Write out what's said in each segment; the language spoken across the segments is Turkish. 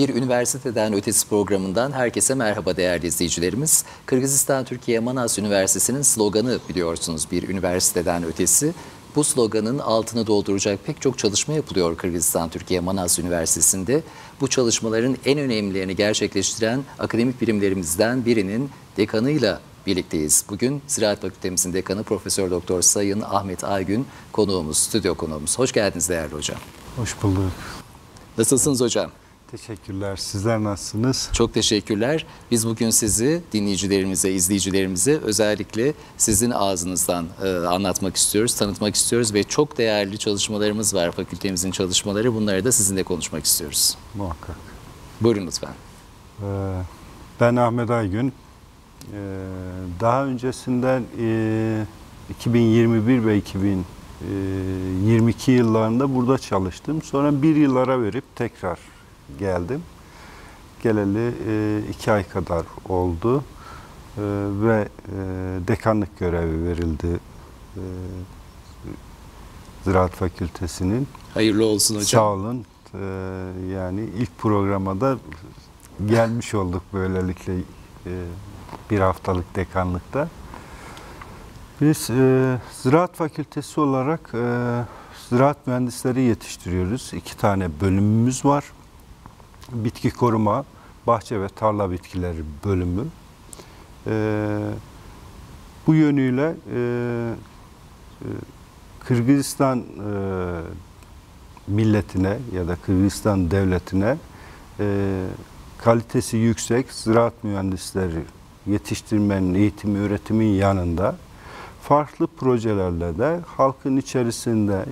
Bir üniversiteden ötesi programından herkese merhaba değerli izleyicilerimiz. Kırgızistan Türkiye Manas Üniversitesi'nin sloganı biliyorsunuz, bir üniversiteden ötesi. Bu sloganın altını dolduracak pek çok çalışma yapılıyor Kırgızistan Türkiye Manas Üniversitesi'nde. Bu çalışmaların en önemlilerini gerçekleştiren akademik birimlerimizden birinin dekanıyla birlikteyiz. Bugün Ziraat Fakültemizin dekanı Profesör Doktor Sayın Ahmet Aygün konuğumuz, stüdyo konuğumuz. Hoş geldiniz değerli hocam. Hoş bulduk. Nasılsınız hocam? Teşekkürler. Sizler nasılsınız? Çok teşekkürler. Biz bugün sizi dinleyicilerimize, izleyicilerimize özellikle sizin ağzınızdan anlatmak istiyoruz, tanıtmak istiyoruz ve çok değerli çalışmalarımız var, fakültemizin çalışmaları. Bunları da sizinle konuşmak istiyoruz. Muhakkak. Buyurun lütfen. Ben Ahmet Aygün. Daha öncesinden 2021 ve 2022 yıllarında burada çalıştım. Sonra bir yıl ara verip tekrar geldim. Geleli 2 ay kadar oldu ve dekanlık görevi verildi Ziraat Fakültesi'nin. Hayırlı olsun hocam. Sağ olun. Yani ilk programa da gelmiş olduk böylelikle bir haftalık dekanlıkta. Biz Ziraat Fakültesi olarak ziraat mühendisleri yetiştiriyoruz. 2 tane bölümümüz var. Bitki koruma, bahçe ve tarla bitkileri bölümü. Bu yönüyle Kırgızistan milletine ya da Kırgızistan devletine kalitesi yüksek ziraat mühendisleri yetiştirmenin, eğitim, öğretimin yanında farklı projelerle de halkın içerisinde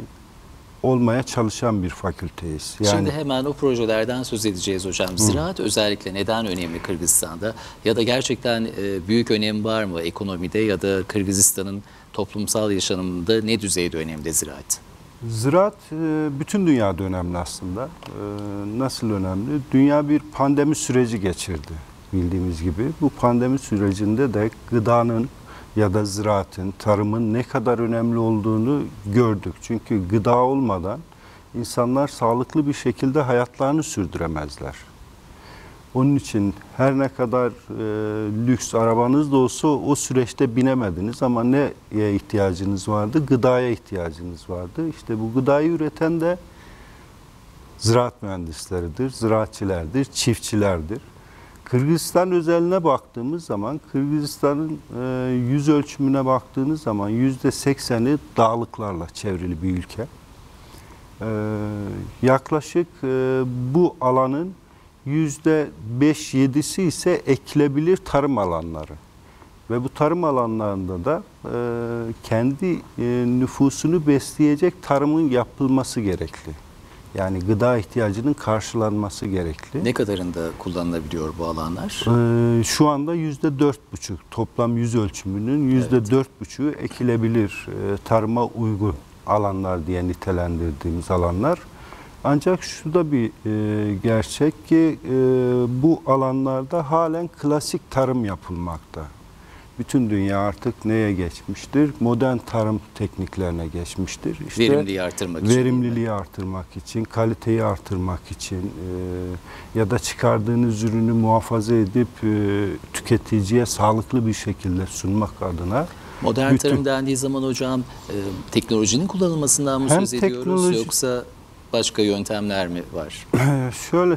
olmaya çalışan bir fakülteyiz. Yani, şimdi hemen o projelerden söz edeceğiz hocam. Ziraat özellikle neden önemli Kırgızistan'da? Ya da gerçekten büyük önemi var mı ekonomide ya da Kırgızistan'ın toplumsal yaşamında ne düzeyde önemli ziraat? Ziraat bütün dünyada önemli aslında. Nasıl önemli? Dünya bir pandemi süreci geçirdi bildiğimiz gibi. Bu pandemi sürecinde de gıdanın ya da ziraatın, tarımın ne kadar önemli olduğunu gördük. Çünkü gıda olmadan insanlar sağlıklı bir şekilde hayatlarını sürdüremezler. Onun için her ne kadar lüks arabanız da olsa o süreçte binemediniz ama neye ihtiyacınız vardı? Gıdaya ihtiyacınız vardı. İşte bu gıdayı üreten de ziraat mühendisleridir, ziraatçilerdir, çiftçilerdir. Kırgızistan özeline baktığımız zaman, Kırgızistan'ın yüz ölçümüne baktığınız zaman %80'i dağlıklarla çevrili bir ülke. Yaklaşık bu alanın %5-7'si ise ekilebilir tarım alanları. Ve bu tarım alanlarında da kendi nüfusunu besleyecek tarımın yapılması gerekli. Yani gıda ihtiyacının karşılanması gerekli. Ne kadarında kullanılabiliyor bu alanlar? Şu anda %4,5. Toplam yüz ölçümünün %4,5'u ekilebilir tarıma uygun alanlar diye nitelendirdiğimiz alanlar. Ancak şu da bir gerçek ki bu alanlarda halen klasik tarım yapılmakta. Bütün dünya artık neye geçmiştir? Modern tarım tekniklerine geçmiştir. İşte verimliliği artırmak için. Verimliliği artırmak için, kaliteyi artırmak için ya da çıkardığınız ürünü muhafaza edip tüketiciye sağlıklı bir şekilde sunmak adına. Modern tarım dendiği zaman hocam teknolojinin kullanılmasından mı söz ediyoruz yoksa başka yöntemler mi var? Şöyle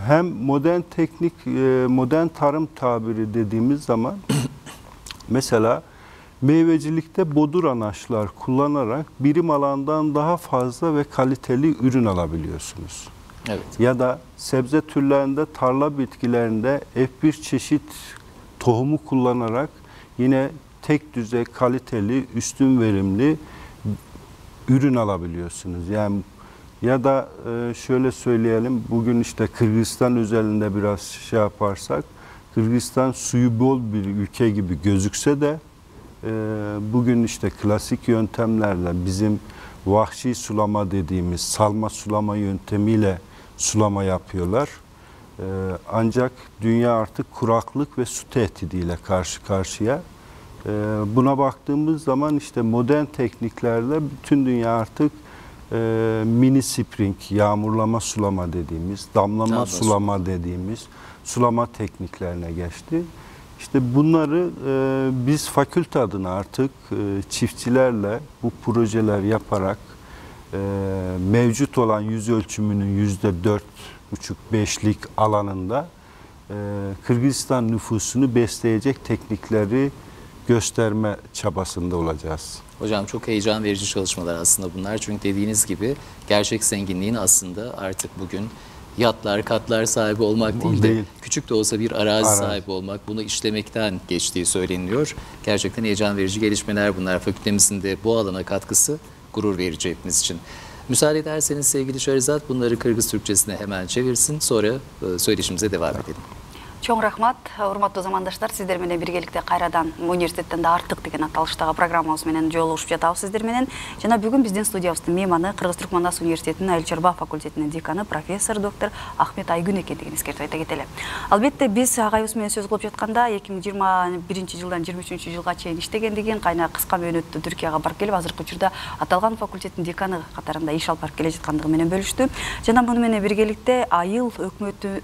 hem modern teknik, modern tarım tabiri dediğimiz zaman mesela meyvecilikte bodur anaçlar kullanarak birim alandan daha fazla ve kaliteli ürün alabiliyorsunuz. Evet. Ya da sebze türlerinde, tarla bitkilerinde F1 çeşit tohumu kullanarak yine tek düzey kaliteli, üstün verimli ürün alabiliyorsunuz. Yani ya da şöyle söyleyelim, bugün işte Kırgızistan özelinde biraz şey yaparsak, Kırgızistan suyu bol bir ülke gibi gözükse de bugün işte klasik yöntemlerle bizim vahşi sulama dediğimiz salma sulama yöntemiyle sulama yapıyorlar. Ancak dünya artık kuraklık ve su tehdidiyle karşı karşıya. Buna baktığımız zaman işte modern tekniklerle bütün dünya artık mini spring, yağmurlama sulama dediğimiz, damlama sulama dediğimiz sulama tekniklerine geçti. İşte bunları biz fakülte adına artık çiftçilerle bu projeler yaparak mevcut olan yüz ölçümünün %4,5-5'lik alanında Kırgızistan nüfusunu besleyecek teknikleri gösterme çabasında olacağız. Hocam çok heyecan verici çalışmalar aslında bunlar. Çünkü dediğiniz gibi gerçek zenginliğin aslında artık bugün yatlar, katlar sahibi olmak değil de küçük de olsa bir arazi sahibi olmak, bunu işlemekten geçtiği söyleniyor. Gerçekten heyecan verici gelişmeler bunlar. Fakültemizin de bu alana katkısı gurur verici hepimiz için. Müsaade ederseniz sevgili Şerizat bunları Kırgız Türkçesine hemen çevirsin. Sonra söyleşimize devam edelim. Чоң рахмат, урматтуу замандаштар, сиздер менен биргеликте кайрадан университеттен да артык деген аталыштагы программабыз менен жолугушуп жатабыз сиздер менен. Жана бүгүн биздин студиябыздын мейманы Кыргыз Түрк Манас университетинин Айыл чарба факультетинин деканы профессор доктор Ахмет Айгүн экендигин эскертип айта кетели. Албетте биз агайыбыз менен сөз кылып жатканда 2021-жылдан 23-жылга чейин иштегендигин, кайна кыска мөөнөттө Түркияга барып келип, азыркы учурда аталган факультеттин деканы катарында иш алып барып келе жаткандыгы менен бөлүштү. жана муну менен биргеликте айыл өкмөтү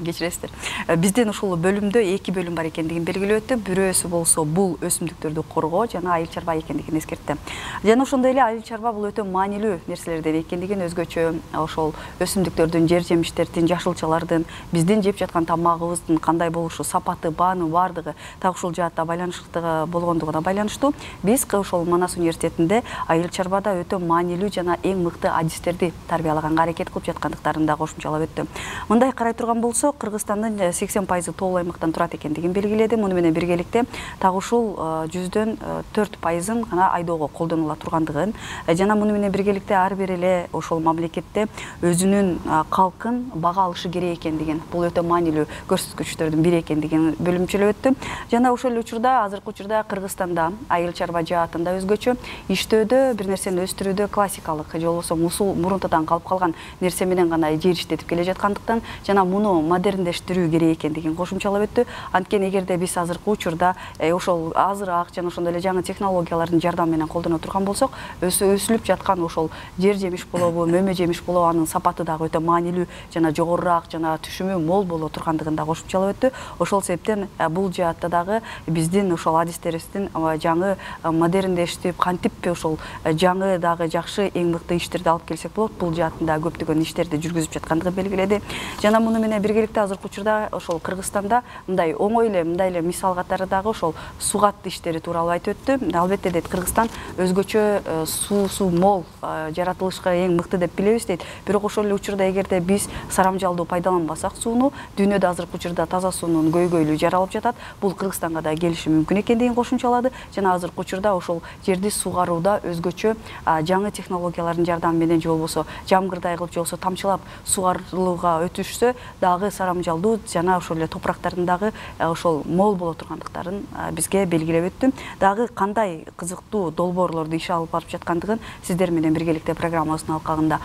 кечиресиздер. Биздин ушул бөлүмдө эки бөлүм бар экендигин белгилеп өттү. Бирөөсү болсо бул өсүмдүктөрдү коргоо жана айыл чарба экендигин эскертти. Жана ошондой эле айыл чарба бул өтө маанилүү нерселерден экендигин, өзгөчө ошол өсүмдүктөрдүн, жер жемиштердин, жашылчалардын, биздин жеп жаткан тамагыбыздын кандай болушу, сапаты, бааны бардыгы так ушул жаатта байланыштуу болгондугуна байланыштуу биз ошол Манас университетинде айыл чарбада өтө маанилүү жана эң мыкты адистерди тарбиялаганга аракет кылып жаткандыктарын да кошумчалап өттү. Мындай карай турган болсо, Кыргызстандын 80% тоолуу аймактан турат экендигин белгиледи. Муну менен биргеликте так ушул 100дөн 4%-ын гана айдоого колдонула тургандыгын жана муну менен биргеликте ар бир эле ошол мамлекетте өзүнүн калкын бага алышы керек экендигин, бул өтө маанилүү көрсөткүчтөрдүн бири экендигин бөлүмчөлөп өттү. Жана ошол эле учурда азыркы учурда Кыргызстанда айыл чарба жаатында өзгөчө иштөөдө, бир нерсени өстүрүүдө классикалык же болбосо мурунтадан калып калган нерсе менен гана жер иштетип келе жаткандыктан жана муну модерндештирүү керек экендигин кошумчалап өттү. Анткени эгерде биз азыркы учурда ошол азыраак жана ошондой эле жаңы технологиялардын жардамы менен колдоно турган болсок, өсүлүп жаткан ошол жер жемиш болобу, мөмө жемиш болобу, анын сапаты дагы өтө маанилүү жана жогорураак жана түшүмү мол боло тургандыгын да кошумчалап өттү. Ошол себептен бул жаатта дагы биздин ошол адистерибиздин жаңы модерндештип, кантип ошол жаңы дагы жакшы эң мыкты иштерди алып келсек болот, бул жаатында көптөгөн иштерди жүргүзүп жаткандыгын белгиледи. Жана муну менен биргеликте азыркы учурда ошол Кыргызстанда мындай оңой эле, мындай эле мисал катары дагы ошол сугат иштери тууралуу айтып өттү. Албетте дейт, Кыргызстан өзгөчө суу мол жаратылышка эң мыкты деп билебиз дейт. Бирок ошол эле учурда эгерде биз сарамжалдуу пайдаланбасак сууну, дүйнөдө азыркы учурда таза суунун көйгөйлү жаралып жатат. Бул Кыргызстанга да келиши мүмкүн экендигин кошумчалады. Жана азыркы учурда ошол жерди сугарууда өзгөчө жаңы технологиялардын жардамы менен же болбосо жамгырдай кылып же болбосо тамчылап сугарылууга өтүшсө дагы сарамжалдуу жана ошол эле топурактардын дагы ошол мол боло тургандыктарын бизге белгилеп өттү. Дагы кандай кызыктуу долбоорлорду иш алып барып жаткандыгын сиздер менен биргеликте программабыздын алкагында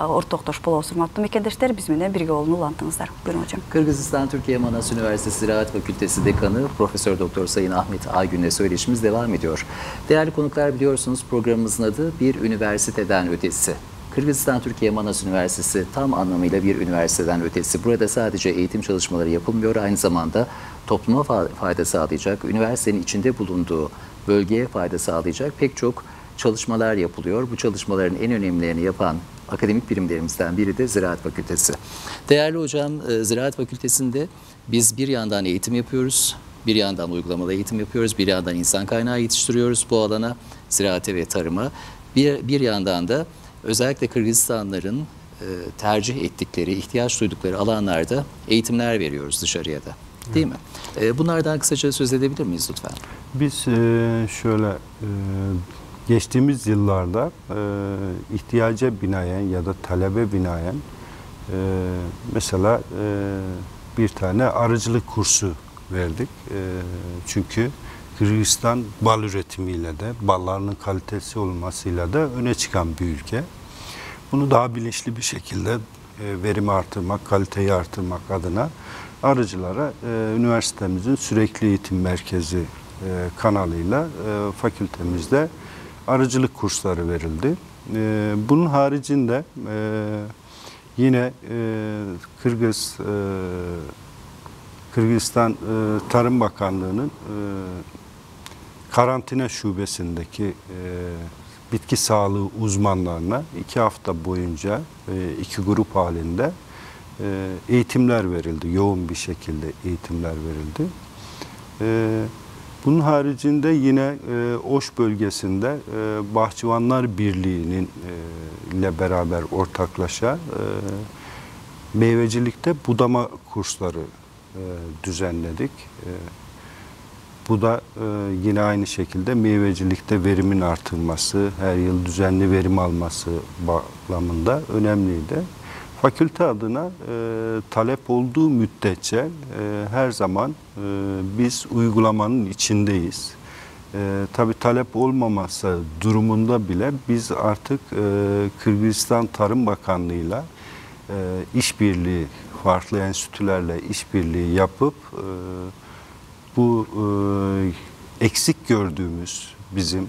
ортоктош болобуз. Урматтуу мекендештер, биз менен бирге болууну улантыңыздар. Buyurun hocam. Kırgızistan Türkiye Manas Üniversitesi Ziraat Fakültesi Dekanı Profesör Doktor Sayın Ahmet Aygün'le söyleşimiz devam ediyor. Değerli konuklar, biliyorsunuz programımızın adı Bir Üniversiteden Ötesi. Kırgızistan Türkiye Manas Üniversitesi tam anlamıyla bir üniversiteden ötesi. Burada sadece eğitim çalışmaları yapılmıyor, aynı zamanda topluma fayda sağlayacak, üniversitenin içinde bulunduğu bölgeye fayda sağlayacak pek çok çalışmalar yapılıyor. Bu çalışmaların en önemlilerini yapan akademik birimlerimizden biri de Ziraat Fakültesi. Değerli hocam, Ziraat Fakültesi'nde biz bir yandan eğitim yapıyoruz, bir yandan uygulamalı eğitim yapıyoruz, bir yandan insan kaynağı yetiştiriyoruz bu alana, ziraate ve tarıma. Bir yandan da özellikle Kırgızistanlıların tercih ettikleri, ihtiyaç duydukları alanlarda eğitimler veriyoruz dışarıya da. Değil mi? Bunlardan kısaca söz edebilir miyiz lütfen? Biz şöyle geçtiğimiz yıllarda ihtiyaca binaen ya da talebe binaen mesela bir tane arıcılık kursu verdik. Çünkü Kırgızistan bal üretimiyle de, ballarının kalitesi olmasıyla da öne çıkan bir ülke. Bunu daha bilinçli bir şekilde verimi artırmak, kaliteyi artırmak adına arıcılara üniversitemizin sürekli eğitim merkezi kanalıyla fakültemizde arıcılık kursları verildi. Bunun haricinde yine Kırgızistan Tarım Bakanlığı'nın karantina şubesindeki bitki sağlığı uzmanlarına 2 hafta boyunca 2 grup halinde eğitimler verildi. Yoğun bir şekilde eğitimler verildi. Bunun haricinde yine Oş bölgesinde Bahçıvanlar Birliği'nin ile beraber ortaklaşa meyvecilikte budama kursları düzenledik. Bu da yine aynı şekilde meyvecilikte verimin artırılması, her yıl düzenli verim alması bağlamında önemliydi. Fakülte adına talep olduğu müddetçe her zaman biz uygulamanın içindeyiz. Tabii talep olmaması durumunda bile biz artık Kırgızistan Tarım Bakanlığı'yla işbirliği, farklı enstitülerle işbirliği yapıp bu eksik gördüğümüz bizim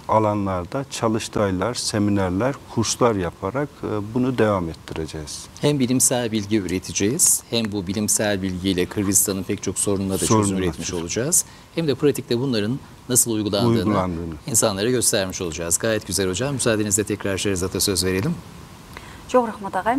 alanlarda çalıştaylar, seminerler, kurslar yaparak bunu devam ettireceğiz. Hem bilimsel bilgi üreteceğiz, hem bu bilimsel bilgiyle Kırgızistan'ın pek çok sorununa da çözüm üretmiş olacağız. Hem de pratikte bunların nasıl uygulandığını insanlara göstermiş olacağız. Gayet güzel hocam. Müsaadenizle tekrar Şehrazat'a söz verelim. Çok rahmat ağay.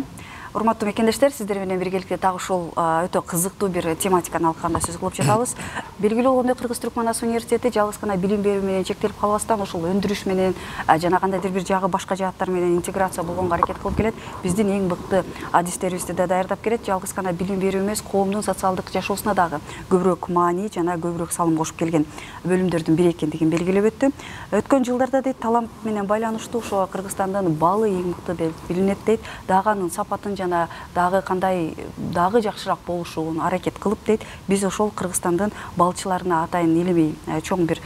Урматтуу мекендештер, сиздер менен биргеликте дагы ушул өтө кызыктуу бир тематиканы алканда сөз кылып жатабыз. Белгилүү болгондой, Кыргыз-Түркманстан университети жалгыз гана билим берүү менен чектелип калбастан ушул өндүрүш менен жана кандайдыр бир жагы башка жааттар менен интеграция болгонго аракет кылып келет. Биздин эң мыкты адистерибизди да даярдап келет. Жалгыз гана билим берүү эмес, коомдун социалдык жашоосуна дагы көбүрөөк маани жана көбүрөөк салым кошуп келген бөлүмдөрдүн бири экендигин белгилеп өттү. Өткөн жылдарда дейт талап менен байланыштуу ошо Кыргызстандын балы эң мыкты деп билинет дейт. Дагы анын сапатын жана дагы кандай дагы жакшыраак болушун аракет кылып дейт. Биз ошол Кыргызстандын балчыларына атайын илимий чоң бир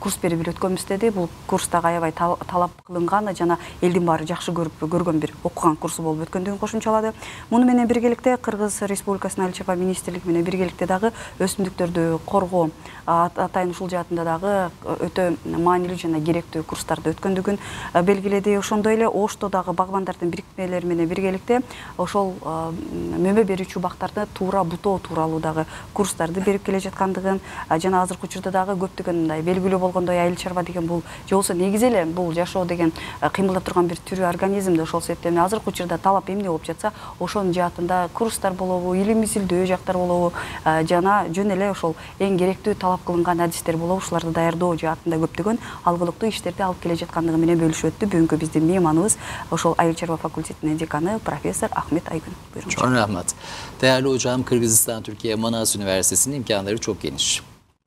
курс берип өткөнбүз деди. Бул курстагы аябай талап кылынган жана элдин баары жакшы көргөн бир окуган курсу болуп өткөндүгүн кошумчалады. Муну менен биргеликте Кыргыз Республикасынын Айыл чарба министрлиги менен биргеликте дагы өсүмдүктөрдү коргоо атайын ушул жаатында дагы өтө маанилүү жана керектүү курстарды өткөндүгүн белгиледи. Ошондой эле Ошто дагы багбандардын бирикмелери менен биргеликте ошол мөмө берүүчү бактарды туура бутоо тууралуу дагы курстарды берип келе жаткандыгын жана азыркы учурда дагы көптөгөн мындай белгилүү болгондой айыл чарба деген бул же болбосо негизи эле бул жашоо деген кыймылдап турган бир түрү организмди. Ошол себептен азыркы учурда талап эмне болуп жатса ошонун жаатында курстар болобу, илим изилдөө жактар болобу жана жөн эле ошол эң керектүү талап кылынган адистер болобу ушуларды даярдоо жаатында көптөгөн алгылыктуу иштерди алып келе жаткандыгы менен бөлүшүп өттү. Бүгүнкү биздин мейманыбыз ошол айыл чарба факультетинин деканы профессор Ahmet Aygün. Buyurun. Çok rahmet. Değerli hocam, Kırgızistan Türkiye Manas Üniversitesi'nin imkanları çok geniş.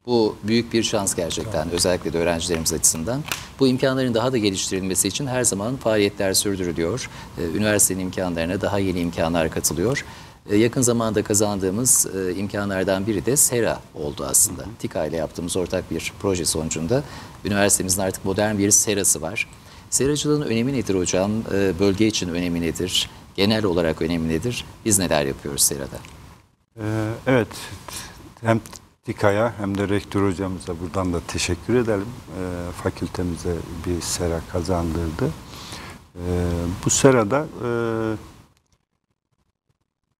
Bu büyük bir şans gerçekten, özellikle de öğrencilerimiz açısından. Bu imkanların daha da geliştirilmesi için her zaman faaliyetler sürdürülüyor. Üniversitenin imkanlarına daha yeni imkanlar katılıyor. Yakın zamanda kazandığımız imkanlardan biri de SERA oldu aslında. TİKA ile yaptığımız ortak bir proje sonucunda üniversitemizin artık modern bir SERA'sı var. Seracılığın önemi nedir hocam? Bölge için önemi nedir? Genel olarak önemi nedir? Biz neler yapıyoruz SERA'da? Evet, hem TİKA'ya hem de rektör hocamıza buradan da teşekkür edelim. Fakültemize bir SERA kazandırdı. Bu SERA'da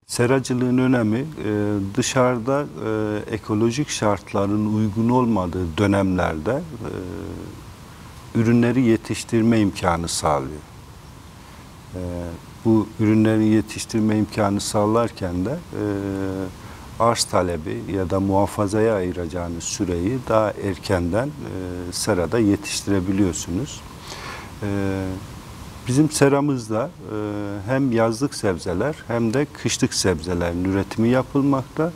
seracılığın önemi dışarıda ekolojik şartların uygun olmadığı dönemlerde ürünleri yetiştirme imkanı sağlıyor. Bu ürünleri yetiştirme imkanı sağlarken de arz talebi ya da muhafazaya ayıracağınız süreyi daha erkenden serada yetiştirebiliyorsunuz. Bizim seramızda hem yazlık sebzeler hem de kışlık sebzelerin üretimi yapılmakta.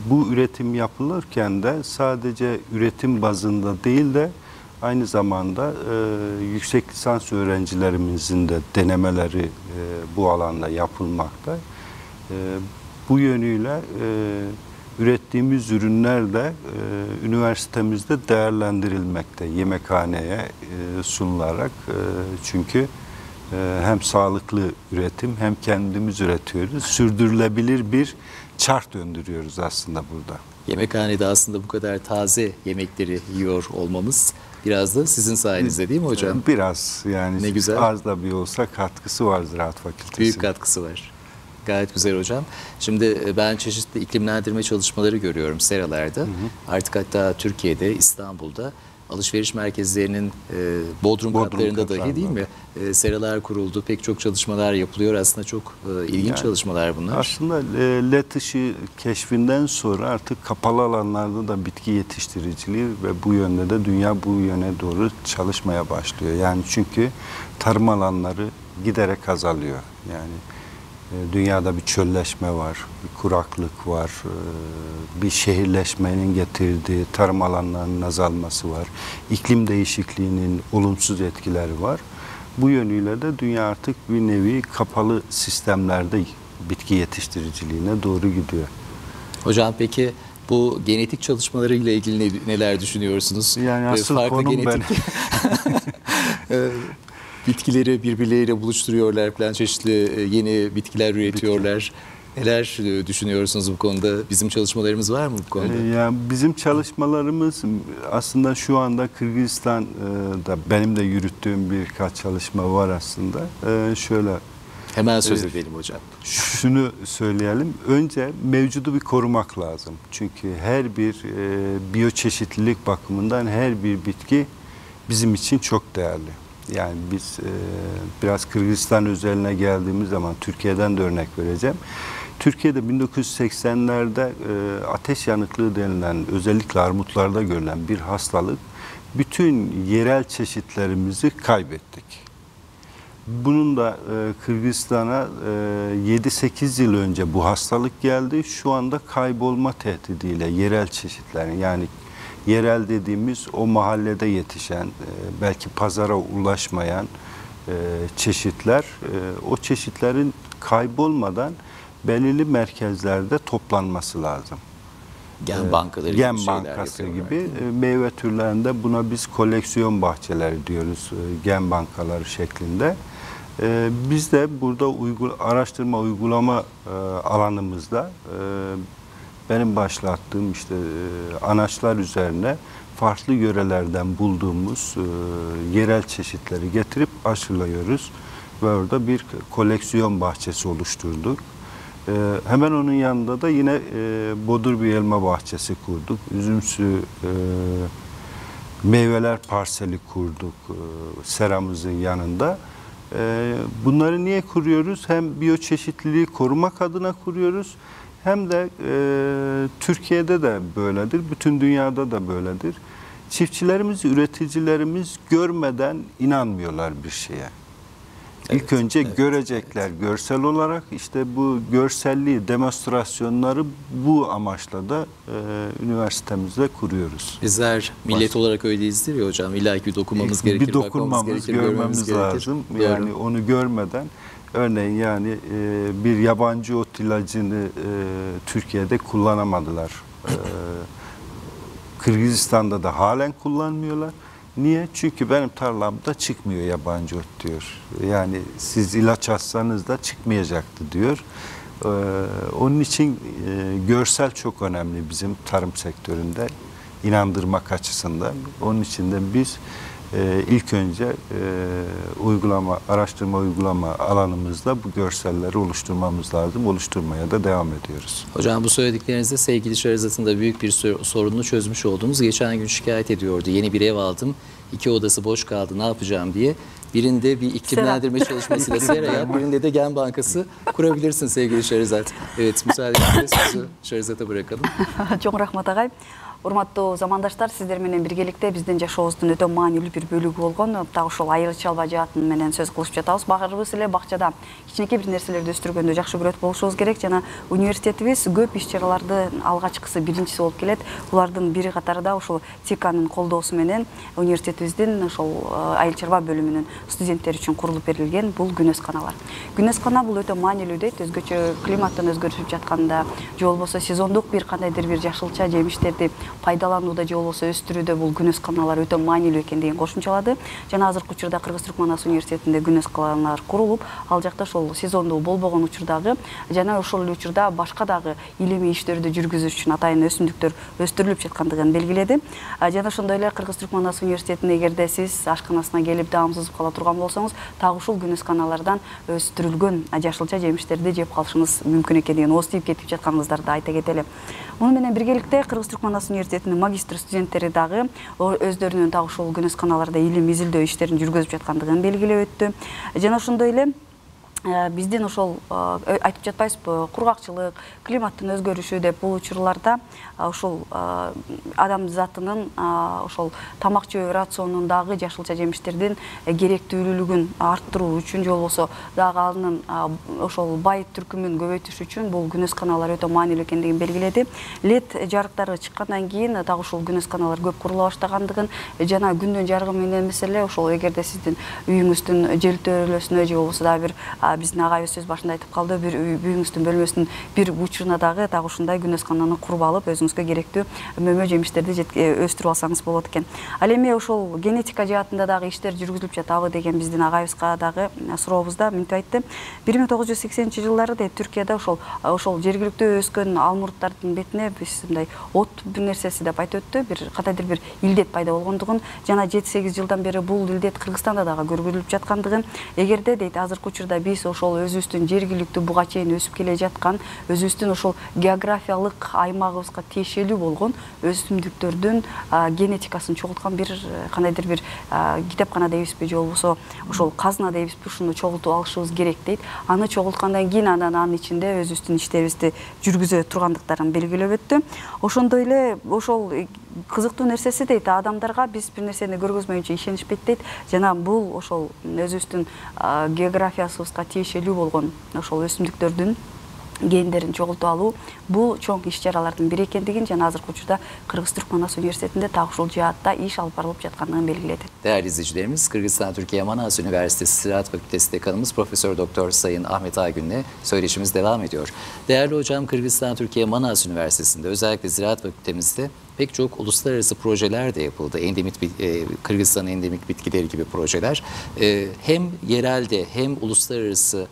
Bu üretim yapılırken de sadece üretim bazında değil de aynı zamanda yüksek lisans öğrencilerimizin de denemeleri bu alanda yapılmakta. Bu yönüyle ürettiğimiz ürünler de üniversitemizde değerlendirilmekte yemekhaneye sunularak. Çünkü hem sağlıklı üretim hem kendimiz üretiyoruz. Sürdürülebilir bir çark döndürüyoruz aslında burada. Yemekhanede aslında bu kadar taze yemekleri yiyor olmamız biraz da sizin sayenizde değil mi hocam? Biraz yani Ne güzel. az da bir olsa katkısı var Ziraat Fakültesi'nin. Büyük katkısı var. Gayet güzel hocam. Şimdi ben çeşitli iklimlendirme çalışmaları görüyorum seralarda. Artık hatta Türkiye'de, İstanbul'da alışveriş merkezlerinin bodrum katlarında dahi değil mi? Seralar kuruldu, pek çok çalışmalar yapılıyor. Aslında çok ilginç çalışmalar bunlar. Aslında led ışığı keşfinden sonra artık kapalı alanlarda da bitki yetiştiriciliği ve bu yönde de dünya bu yöne doğru çalışmaya başlıyor. Yani çünkü tarım alanları giderek azalıyor. Yani dünyada bir çölleşme var, bir kuraklık var, bir şehirleşmenin getirdiği tarım alanlarının azalması var, iklim değişikliğinin olumsuz etkileri var. Bu yönüyle de dünya artık bir nevi kapalı sistemlerde bitki yetiştiriciliğine doğru gidiyor. Hocam peki bu genetik çalışmalarıyla ilgili neler düşünüyorsunuz? Yani asıl konum ben. Bitkileri birbirleriyle buluşturuyorlar falan, çeşitli yeni bitkiler üretiyorlar. Neler düşünüyorsunuz bu konuda? Bizim çalışmalarımız var mı bu konuda? Yani bizim çalışmalarımız aslında şu anda Kırgızistan'da benim de yürüttüğüm birkaç çalışma var aslında. Şöyle Hemen söz edelim hocam. şunu söyleyelim. Önce mevcudu bir korumak lazım. Çünkü her bir biyoçeşitlilik bakımından her bir bitki bizim için çok değerli. Yani biz biraz Kırgızistan özeline geldiğimiz zaman Türkiye'den de örnek vereceğim. Türkiye'de 1980'lerde ateş yanıklığı denilen, özellikle armutlarda görülen bir hastalık, bütün yerel çeşitlerimizi kaybettik. Bunun da Kırgızistan'a 7-8 yıl önce bu hastalık geldi. Şu anda kaybolma tehdidiyle yerel çeşitlerin, yani yerel dediğimiz o mahallede yetişen, belki pazara ulaşmayan çeşitler, o çeşitlerin kaybolmadan belirli merkezlerde toplanması lazım. Gen bankaları Gen gibi şeyler bankası yapıyorlar. gibi meyve türlerinde buna biz koleksiyon bahçeleri diyoruz, gen bankaları şeklinde. Biz de burada araştırma uygulama alanımızda benim başlattığım işte anaçlar üzerine farklı yörelerden bulduğumuz yerel çeşitleri getirip aşılıyoruz ve orada bir koleksiyon bahçesi oluşturduk. Hemen onun yanında da yine bodur bir elma bahçesi kurduk. Üzümsü meyveler parseli kurduk seramızın yanında. Bunları niye kuruyoruz? Hem biyoçeşitliliği korumak adına kuruyoruz. Hem de Türkiye'de de böyledir, bütün dünyada da böyledir. Çiftçilerimiz, üreticilerimiz görmeden inanmıyorlar bir şeye. İlk önce görecekler görsel olarak. İşte bu görselliği, demonstrasyonları bu amaçla da üniversitemizde kuruyoruz. Bizler millet olarak öyleyiz ya hocam. İlla ki dokunmamız gerekir, bir dokunmamız, görmemiz lazım. Doğru. Yani onu görmeden, örneğin yani bir yabancı ot ilacını Türkiye'de kullanamadılar. Kırgızistan'da da halen kullanmıyorlar. Niye? Çünkü benim tarlamda çıkmıyor yabancı ot diyor. Yani siz ilaç atsanız da çıkmayacaktı diyor. Onun için görsel çok önemli bizim tarım sektöründe, inandırmak açısından. Onun için de biz ilk önce araştırma uygulama alanımızda bu görselleri oluşturmamız lazım. Oluşturmaya da devam ediyoruz. Hocam bu söylediklerinizde sevgili Şehrazat'ın da büyük bir sorununu çözmüş oldunuz. Geçen gün şikayet ediyordu. Yeni bir ev aldım. 2 odası boş kaldı. Ne yapacağım diye. Birinde bir iklimlendirme çalışmasıyla sera yap. Birinde de gen bankası kurabilirsin sevgili Şehrazat. Evet, müsaadenizle sözü Şehrazat'a bırakalım. Çok rahmat ağay. Урматтуу замандаштар, сиздер менен биргеликте биздин жашообуздун өтө маанилүү бир бөлүгү болгон так ушул айыл чалба жаатын менен сөз кылышып жатабыз. Баарыбыз эле бакчада кичинекей бир нерселерди өстүргөндү жакшы көрөт болушубуз керек жана университетибиз көп иш-чараларды алгачкысы, биринчиси болуп келет. Булардын бири катарында ушул ТИКАнын колдоосу менен университетибиздин ошол айыл чарба бөлүмүнүн студенттери үчүн курулуп берилген бул күнөсканалар. Күнөскана бул өтө маанилүү дейт. Өзгөчө климаттын өзгөрүшүп жатканда же болбосо сезондук бир кандайдыр бир жашылча жемиштерди пайдаланууда же болбосо өстүрүүдө бул күнөс каналар өтө маанилүү экендигин кошумчалады. Жана азыркы учурда Кыргыз-Түркман АС университетинде күнөс каналдар курулуп, ал жакта ошол сезондуу болбогон учурдагы жана ошол эле учурда башка дагы илимий иштерди жүргүзүш үчүн атайын өсүмдүктөр өстүрүлүп жаткандыгын белгиледи. Жана ошондой эле Кыргыз-Түркман АС университетине эгерде сиз ашканасына келип даамсызып кала турган болсоңуз, так ушул күнөс каналlardan өстүрүлгөн жашылча жемиштерди жеп калышыңыз мүмкүн экендигин, ооз тийип кетип жатканыңыздарды айта кетели. Муну менен биргеликте Кыргыз-Түркман АС университетинин магистр студенттери дагы өздөрүнүн так ушул күнөс каналдарда илим изилдөө иштерин жүргүзүп жаткандыгын белгилеп өттү. Жана ошондой эле биздин ошол айтып жатпайсызбы, кургакчылык, климаттын өзгөрүшү деп бул учурларда ошол адам затынын ошол тамак жөө рационундагы жашылча жемиштердин керектүүлүгүн арттыруу үчүн же болбосо дагы анын ошол бай түркүмүн көбөйтүш үчүн бул күнөс каналдар өтө маанилүү экендигин белгиледи. Лед жарыктары чыккандан кийин дагы ушул күнөс каналдар көп курула баштагандыгын жана күндүн жарыгы менен эмес эле ошол эгерде сиздин үйүңүздүн желтөөлөсүнө же болбосо дагы бир биздин агайыбыз сөз башында айтып калды, бир үйүңүздүн бөлмөсүнүн бир учуруна дагы так ушундай күнөс каналны куруп алып, өзүңүзгө керектүү мөмө жемиштерди өстүрүп алсаңыз болот экен. Ал эми ошол генетика жаатында дагы иштер жүргүзүлүп жатабы деген биздин агайыбызга дагы сурообузда мынтип айтты. 1980-жылдары Түркияда ошол жергиликтүү өскөн алмурттардын бетине биз мындай от бир нерсеси деп айтып өттү, бир кандайдыр бир илдет пайда болгондугун, жана 7-8 жылдан бери бул илдет Кыргызстанда дагы көргүзүлүп жаткандыгын, эгерде дейт азыркы учурда биз ошол өзүбүздүн жергиликтүү буга чейин өсүп келе жаткан, өзүбүздүн ошол географиялык аймагыбызга тиешелүү болгон өсүмдүктөрдүн генетикасын чогулткан бир кандайдыр бир китепкана дейбизби же болбосо ошол казына дейбизби, ушуну чогултуп алышыбыз керек дейт. Аны чогулткандан кийин анын ичинде өзүбүздүн иштерибизди жүргүзө тургандыктарын белгилеп өттү. Ошондой эле ошол кызыктуу нерсеси дейт, адамдарга биз бир нерсени көргөзмөйүнчө ишенишпейт дейт. Жана бул ошол өзүбүздүн географиясыбызга тиешелүү болгон ошол өсүмдүктөрдүн гендерин чогултуп алуу бул чоң иш-чаралардын бири экендигин жана азыркы учурда Кыргыз-Түркман АС университетинде так ушул жаатта иш алып барылып жаткандыгын белгиледи. Değerli izleyicilerimiz, Kırgızistan Türkiye Manas Üniversitesi Ziraat Fakültesi Dekanımız Profesör Doktor Sayın Ahmet Aygün'le söyleşimiz devam ediyor. Değerli hocam, Kırgızistan Türkiye Manas Üniversitesi'nde özellikle Ziraat Fakültemizde pek çok uluslararası projeler de yapıldı. Kırgızistan endemik bitkileri gibi projeler. Hem yerelde hem uluslararası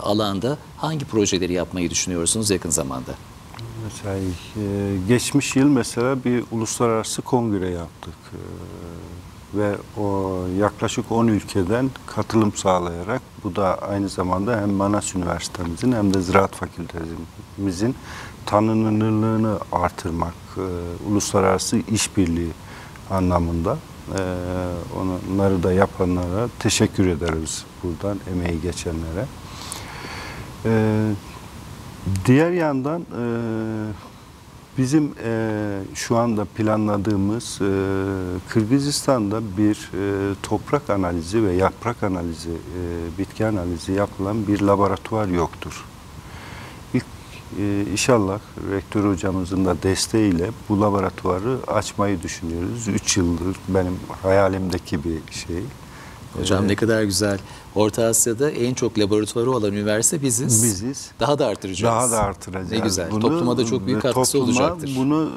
alanda hangi projeleri yapmayı düşünüyorsunuz yakın zamanda? Mesela geçmiş yıl mesela bir uluslararası kongre yaptık ve o yaklaşık 10 ülkeden katılım sağlayarak, bu da aynı zamanda hem Manas Üniversitemizin hem de Ziraat Fakültemizin tanınırlığını artırmak, uluslararası işbirliği anlamında. Onları da yapanlara teşekkür ederiz buradan, emeği geçenlere. Diğer yandan bizim şu anda planladığımız Kırgızistan'da bir toprak analizi ve yaprak analizi, bitki analizi yapılan bir laboratuvar yoktur. İnşallah rektör hocamızın da desteğiyle bu laboratuvarı açmayı düşünüyoruz. 3 yıldır benim hayalimdeki bir şey. Hocam ne kadar güzel. Orta Asya'da en çok laboratuvarı olan üniversite biziz. Biziz. Daha da artıracağız. Daha da artıracağız. Ne güzel. Topluma da çok büyük katkısı olacaktır. Bunu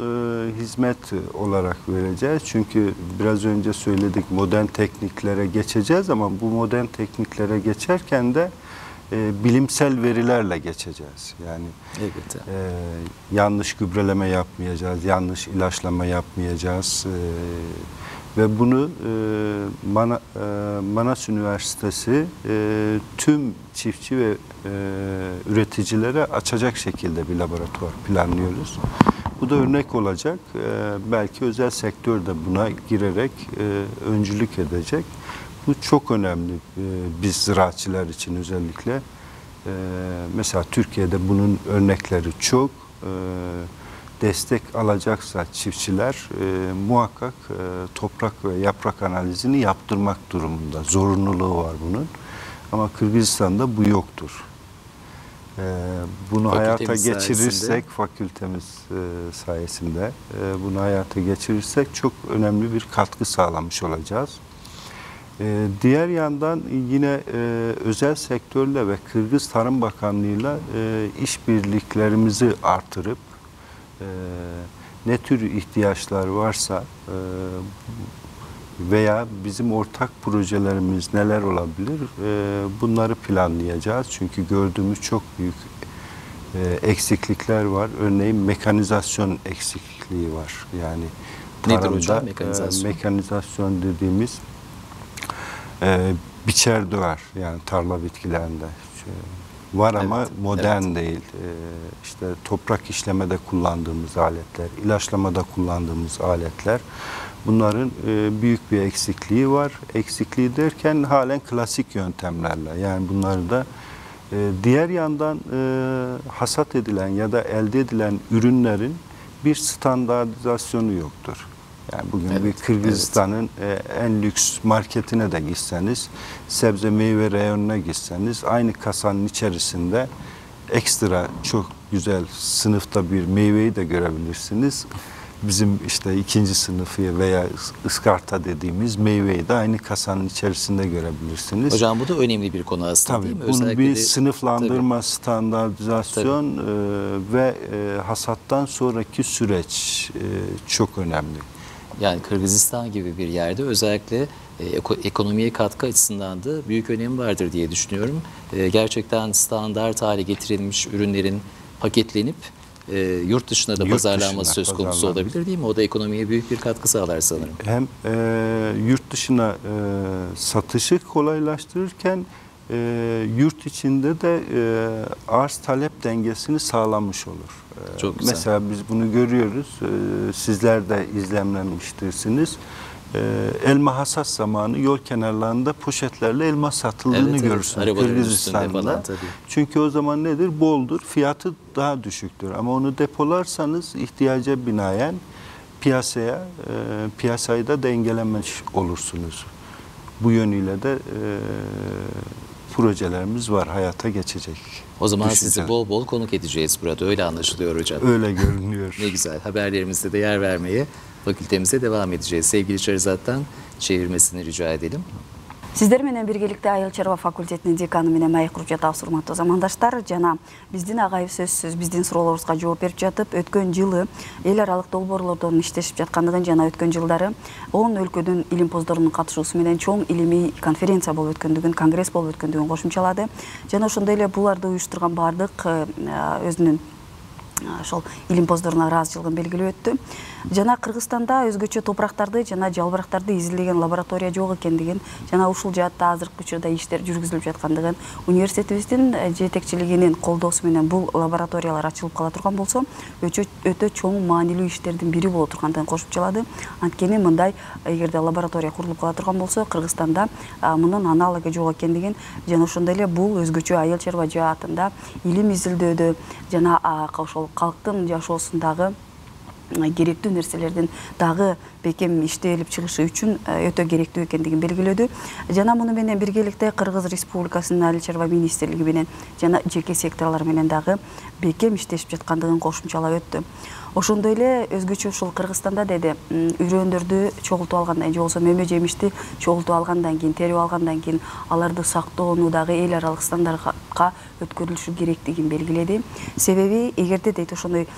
hizmet olarak vereceğiz. Çünkü biraz önce söyledik, modern tekniklere geçeceğiz ama bu modern tekniklere geçerken de bilimsel verilerle geçeceğiz. Yani yanlış gübreleme yapmayacağız, yanlış ilaçlama yapmayacağız. Ve bunu Manas Üniversitesi tüm çiftçi ve üreticilere açacak şekilde bir laboratuvar planlıyoruz. Bu da örnek olacak. Belki özel sektör de buna girerek öncülük edecek. Bu çok önemli biz ziraatçılar için özellikle. Mesela Türkiye'de bunun örnekleri çok. Destek alacaksa çiftçiler muhakkak toprak ve yaprak analizini yaptırmak durumunda. Zorunluluğu var bunun. Ama Kırgızistan'da bu yoktur. Bunu hayata geçirirsek, fakültemiz sayesinde bunu hayata geçirirsek çok önemli bir katkı sağlamış olacağız. Diğer yandan yine özel sektörle ve Kırgız Tarım Bakanlığı'yla işbirliklerimizi artırıp ne tür ihtiyaçlar varsa veya bizim ortak projelerimiz neler olabilir, bunları planlayacağız. Çünkü gördüğümüz çok büyük eksiklikler var. Örneğin mekanizasyon eksikliği var. Yani nedir hocam mekanizasyon? Mekanizasyon dediğimiz biçer döver, yani tarla bitkilerinde var ama evet, modern evet. değil. İşte toprak işlemede kullandığımız aletler, ilaçlamada kullandığımız aletler, bunların büyük bir eksikliği var. Eksikliği derken halen klasik yöntemlerle, yani bunları da diğer yandan hasat edilen ya da elde edilen ürünlerin bir standartizasyonu yoktur. Yani bugün evet, bir Kırgızistan'ın en lüks marketine de gitseniz, sebze meyve reyonuna gitseniz aynı kasanın içerisinde ekstra çok güzel sınıfta bir meyveyi de görebilirsiniz. Bizim işte 2. sınıfı veya ıskarta dediğimiz meyveyi de aynı kasanın içerisinde görebilirsiniz. Hocam bu da önemli bir konu aslında, tabii, değil mi? Bunun Özellikle bir de, sınıflandırma, tabii. standartizasyon ve hasattan sonraki süreç çok önemli. Yani Kırgızistan gibi bir yerde özellikle ekonomiye katkı açısından da büyük önemi vardır diye düşünüyorum. Gerçekten standart hale getirilmiş ürünlerin paketlenip yurt dışına da pazarlanması söz konusu olabilir, değil mi? O da ekonomiye büyük bir katkı sağlar sanırım. Hem yurt dışına satışı kolaylaştırırken yurt içinde de arz talep dengesini sağlamış olur. Çok güzel. Mesela biz bunu görüyoruz. Sizler de izlemlemiştirsiniz. Elma hasat zamanı yol kenarlarında poşetlerle elma satıldığını evet, görürsünüz Kırgızistan'da. Çünkü o zaman nedir? Boldur, fiyatı daha düşüktür. Ama onu depolarsanız ihtiyaca binaen piyasayı da dengelemiş olursunuz. Bu yönüyle de projelerimiz var, hayata geçecek. O zaman sizi bol bol konuk edeceğiz burada. Öyle anlaşılıyor hocam. Öyle görünüyor. Ne güzel. Haberlerimizde de yer vermeye fakültemize devam edeceğiz. Sevgili Şerizat'tan çevirmesini rica edelim. Сиздер менен биргеликте Айыл чарба факультетинин деканы менен маек куруп жатабыз, урматтуу замандаштар. Жана биздин агайып сөзсүз биздин суроолорубузга жооп берип жатып, өткөн жылы эл аралык долбоорлордон иштешип жаткандыгын жана өткөн жылдары 10 өлкөдүн илимпоздорунун катышуусу менен чоң илимий конференция болуп өткөндүгүн, конгресс болуп өткөндүгүн кошумчалады. Жана ошондой эле буларды уюштурган баардык өзүнүн ошол илимпоздоруна ыраазычылыгын белгилеп өттү. Жана Кыргызстанда өзгөчө топурактарды жана жалбырактарды изилдеген лаборатория жок экендигин, жана ушул жаатта азыркы учурда иштер жүргүзүлүп жаткандыгын, университетибиздин жетекчилигинин колдоосу менен бул лабораториялар ачылып кала турган болсо, өтө чоң маанилүү иштердин бири боло тургандыгын кошумчалады. Анткени мындай эгерде лаборатория курулуп кала турган болсо, Кыргызстанда мунун аналогу жок экендигин, жана ошондой эле бул өзгөчө айыл чарба жаатында илим изилдөөдө жана ошол калктын жашоосундагы керектүү нерселердин дагы бекем иштелип чыгышы үчүн өтө керектүү экендигин белгилөөдү. Жана муну менен биргеликте Кыргыз Республикасынын Айыл чарба министрлиги менен жана жеке секторлор менен дагы бекем иштешип жаткандыгын кошумчалап өттү. Ошондой эле өзгөчө ушул Кыргызстанда деди, үрөндөрдү чогултуп алгандан, же болбосо мөмө жемишти чогултуп алгандан кийин, терип алгандан кийин аларды сактоону дагы эл аралык стандартка өткөрүлүшү керектигин белгиледи. Себеби эгерде дейт ошондой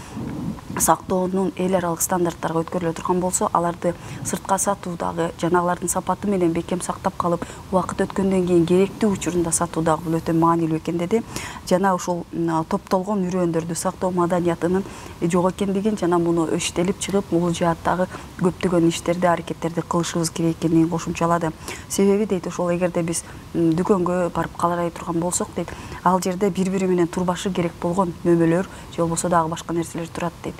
сактоонун эл аралык стандарттарга өткөрүлө турган болсо, аларды сыртка сатуудагы жана алардын сапаты менен бекем сактап калып, убакыт өткөндөн кийин керектүү учурунда сатуудагы бул өтө маанилүү экен деди. Жана ушул топтолгон үрөндөрдү сактоо маданиятынын жок экендигин жана муну иштелип чыгып, бул жааттагы көптөгөн иштерди, аракеттерди кылышыбыз керек экенин кошумчалады. Себеби дейт, ошол эгерде биз дүкөнгө барып калай турган болсок дейт, ал жерде бири-бири менен турбашы керек болгон мөмөлөр же болбосо дагы башка нерселер турат дейт.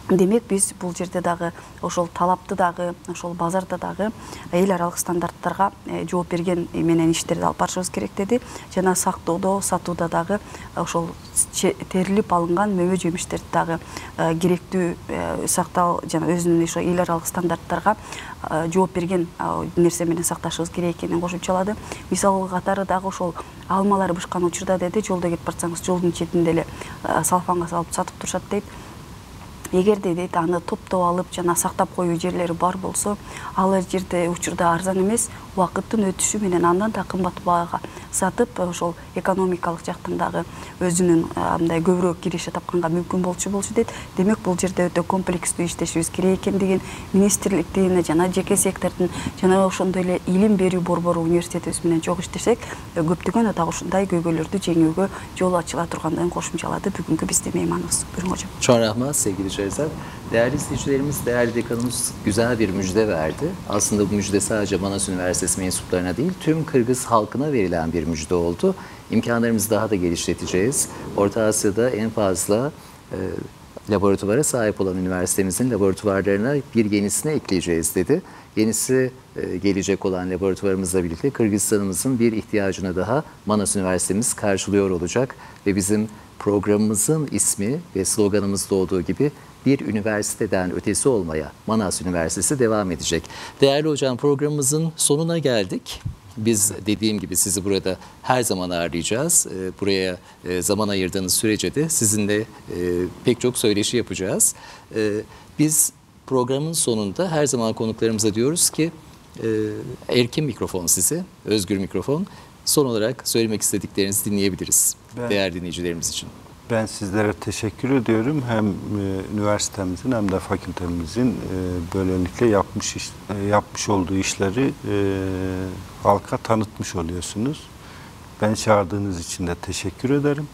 Демек биз бул жерде дагы ошол талапты дагы, ошол базарда дагы эл аралык стандарттарга жооп берген менен иштерди алып барышыбыз керек деди. Жана сактоодо, сатууда дагы ошол терилип алынган мөмө жемиштерди дагы керектүү сактау жана өзүнүн ошо эл аралык стандарттарга жооп берген нерсе менен сакташыбыз керек экенин кошумчалады. Мисалы катары дагы ошол алмалар бышкан учурда деди, жолдо кетип барсаңыз, жолдун четинде эле салфанга салып сатып турушат дейт. эгерде дейт аны топтоп алып жана сактап коюу жерлери бар болсо, ал жерде учурда арзан эмес, убакыттын өтүшү менен андан да кымбат баага сатып, ошол экономикалык жактан дагы өзүнүн мындай көбүрөөк киреше тапканга мүмкүн болчу дейт. Демек бул жерде өтө комплекстүү иштешибиз керек экендигин министрликтин жана жеке сектордун жана ошондой эле илим берүү борбору университетибиз менен чогуу иштесек, көптөгөн дагы ушундай көйгөйлөрдү жеңүүгө жол ачыла тургандыгын кошумчалады бүгүнкү биздин мейманыбыз. Buyurun hocam. Çok rahmet sevgili Şehzad. Değerli izleyicilerimiz, değerli dekanımız güzel bir müjde verdi. Aslında bu müjde sadece Manas Üniversitesi mensuplarına değil, tüm Kırgız halkına verilen bir müjde oldu. İmkanlarımızı daha da geliştireceğiz. Orta Asya'da en fazla laboratuvara sahip olan üniversitemizin laboratuvarlarına bir yenisini ekleyeceğiz dedi. Yenisi gelecek olan laboratuvarımızla birlikte Kırgızistan'ımızın bir ihtiyacını daha Manas Üniversitemiz karşılıyor olacak ve bizim programımızın ismi ve sloganımızda olduğu gibi bir üniversiteden ötesi olmaya Manas Üniversitesi devam edecek. Değerli hocam, programımızın sonuna geldik. Biz dediğim gibi sizi burada her zaman ağırlayacağız. Buraya zaman ayırdığınız sürece de sizinle pek çok söyleşi yapacağız. Biz programın sonunda her zaman konuklarımıza diyoruz ki erkin mikrofon size, özgür mikrofon. Son olarak söylemek istediklerinizi dinleyebiliriz değerli dinleyicilerimiz için. Ben sizlere teşekkür ediyorum. Hem üniversitemizin hem de fakültemizin böylelikle yapmış olduğu işleri halka tanıtmış oluyorsunuz. Ben çağırdığınız için de teşekkür ederim.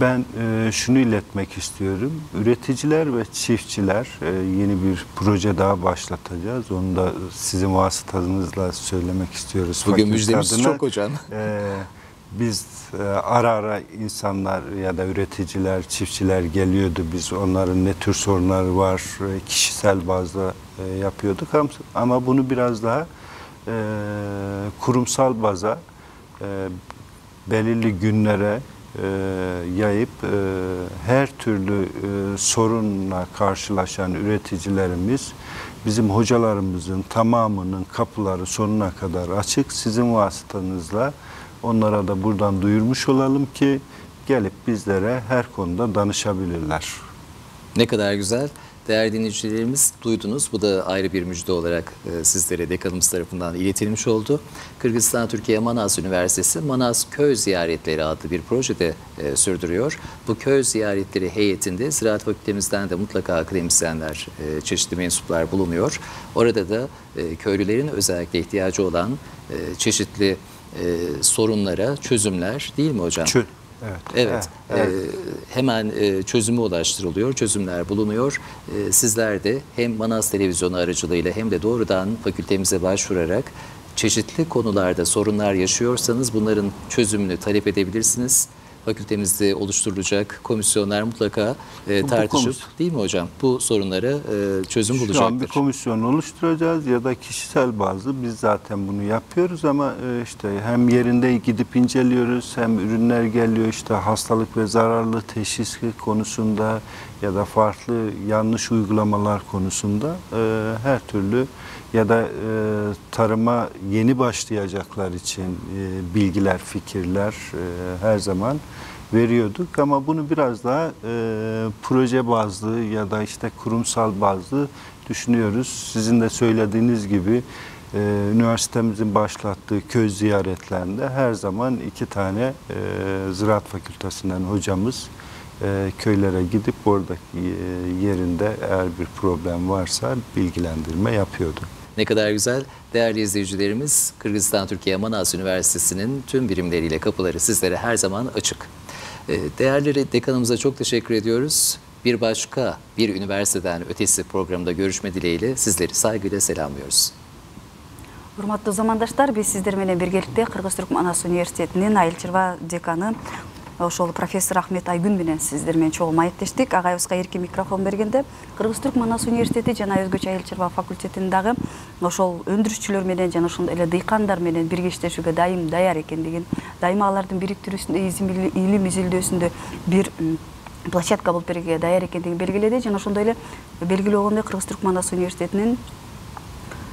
Ben şunu iletmek istiyorum. Üreticiler ve çiftçiler yeni bir proje daha başlatacağız. Onu da sizin vasıtanızla söylemek istiyoruz. Bugün müjdemiz çok hocam. Biz ara ara insanlar ya da üreticiler, çiftçiler geliyordu. Biz onların ne tür sorunları var kişisel bazda yapıyorduk. Ama bunu biraz daha kurumsal baza belirli günlere yayıp her türlü sorunla karşılaşan üreticilerimiz, bizim hocalarımızın tamamının kapıları sonuna kadar açık. Sizin vasıtanızla onlara da buradan duyurmuş olalım ki gelip bizlere her konuda danışabilirler. Ne kadar güzel. Değerli dinleyicilerimiz, duydunuz. Bu da ayrı bir müjde olarak sizlere dekanımız tarafından iletilmiş oldu. Kırgızistan Türkiye Manas Üniversitesi Manas Köy Ziyaretleri adlı bir projede sürdürüyor. Bu köy ziyaretleri heyetinde Ziraat Fakültemizden de mutlaka akademisyenler, çeşitli mensuplar bulunuyor. Orada da köylülerin özellikle ihtiyacı olan çeşitli sorunlara çözümler, değil mi hocam? Evet. Hemen çözüme ulaştırılıyor, çözümler bulunuyor. Sizler de hem Manas Televizyonu aracılığıyla hem de doğrudan fakültemize başvurarak çeşitli konularda sorunlar yaşıyorsanız bunların çözümünü talep edebilirsiniz. Fakültemizde oluşturulacak komisyonlar mutlaka tartışıp, değil mi hocam, bu sorunlara çözüm bulacaktır. Şu an bir komisyon oluşturacağız ya da kişisel bazı biz zaten bunu yapıyoruz ama işte hem yerinde gidip inceliyoruz hem ürünler geliyor işte hastalık ve zararlı teşhis konusunda ya da farklı yanlış uygulamalar konusunda her türlü ya da tarıma yeni başlayacaklar için bilgiler, fikirler her zaman veriyorduk. Ama bunu biraz daha proje bazlı ya da işte kurumsal bazlı düşünüyoruz. Sizin de söylediğiniz gibi üniversitemizin başlattığı köy ziyaretlerinde her zaman 2 tane Ziraat Fakültesinden hocamız köylere gidip oradaki yerinde eğer bir problem varsa bilgilendirme yapıyordu. Ne kadar güzel. Değerli izleyicilerimiz, Kırgızistan Türkiye Manas Üniversitesi'nin tüm birimleriyle kapıları sizlere her zaman açık. Değerli dekanımıza çok teşekkür ediyoruz. Bir başka bir üniversiteden ötesi programda görüşme dileğiyle sizleri saygıyla selamlıyoruz. Урматтуу замандаштар, биз сиздер менен биргеликте Кыргыз-Түрк Манас университетинин Айыл Чырба деканы ошол профессор Ахмет Айгүн менен сиздер менен чогуу маектештик. Агайыбызга эркин микрофон бергенде Кыргыз-Түрк Манас университети жана өзгөчө Айыл Чырба факультетинин дагы ошол өндүрүшчүлөр менен жана ошондой эле дыйкандар менен бирге иштешүүгө дайым даяр экендигин, дайыма алардын бириктирүүсүндө, илим изилдөөсүндө бир площадка болуп берүүгө даяр экендигин белгиледи жана ошондой эле белгилүү болгондой Кыргыз-Түрк Манас университетинин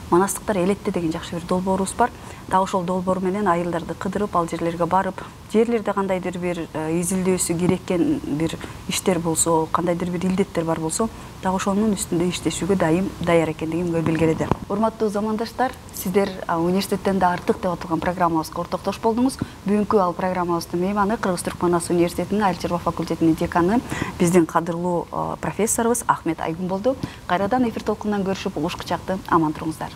манастыктар элетте деген жакшы бир долбоорубуз бар. дагы ошол долбоор менен айылдарды кыдырып, ал жерлерге барып, жерлерде кандайдыр бир изилдөөсү кереккен бир иштер болсо, кандайдыр бир илдеттер бар болсо, дагы ошонун үстүндө иштешүүгө дайым даяр экендигин белгиледи. Урматтуу замандаштар, сиздер университеттен да артык деп аталган программабызга ортоктош болдуңуз. Бүгүнкү ал программабыздын мейманы Кыргыз-Түркман университетинин айыл чарба факультетинин деканы, биздин кадырлуу профессорубуз Ахмет Айгүн болду. Кайрадан эфир толкунунан көрүшүп, угуш кычакты аман туруңуздар.